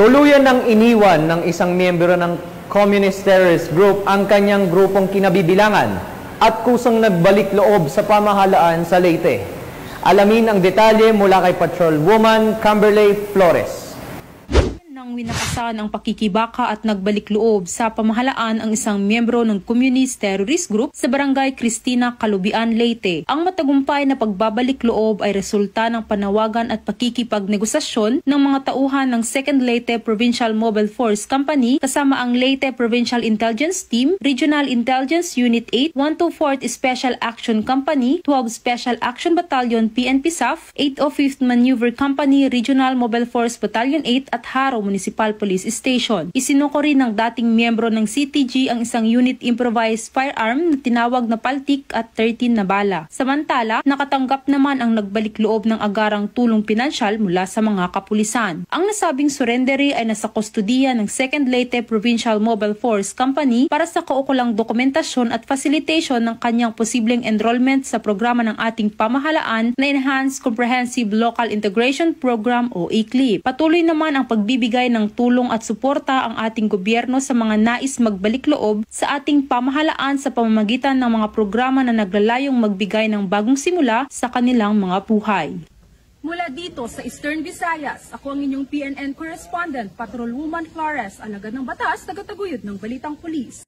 Tuluyan ng iniwan ng isang miyembro ng Communist Terrorist Group ang kanyang grupong kinabibilangan at kusang nagbalik loob sa pamahalaan sa Leyte. Alamin ang detalye mula kay Patrolwoman Camberley Flores. Nang winakasan ang pakikibaka at nagbalik loob sa pamahalaan ang isang miyembro ng Communist Terrorist Group sa Barangay Cristina, Calubian, Leyte. Ang matagumpay na pagbabalik loob ay resulta ng panawagan at pakikipagnegosasyon ng mga tauhan ng 2nd Leyte Provincial Mobile Force Company kasama ang Leyte Provincial Intelligence Team, Regional Intelligence Unit 8, 124th Special Action Company, 12 Special Action Battalion PNP SAF, 805th Maneuver Company, Regional Mobile Force Battalion 8 at Haro Municipal Police Station. Isinuko rin ng dating miyembro ng CTG ang isang unit improvised firearm na tinawag na paltik at 13 na bala. Samantala, nakatanggap naman ang nagbalik loob ng agarang tulong pinansyal mula sa mga kapulisan. Ang nasabing surrendery ay nasa kustodiya ng 2nd Leyte Provincial Mobile Force Company para sa kaukulang dokumentasyon at facilitation ng kanyang posibleng enrollment sa programa ng ating pamahalaan na Enhanced Comprehensive Local Integration Program o ECLIP. Patuloy naman ang pagbibigay ng tulong at suporta ang ating gobyerno sa mga nais magbalik loob sa ating pamahalaan sa pamamagitan ng mga programa na naglalayong magbigay ng bagong simula sa kanilang mga buhay. Mula dito sa Eastern Visayas, ako ang inyong PNN correspondent, Patrolwoman Flores, alagad ng batas, tagataguyod ng Balitang Pulis.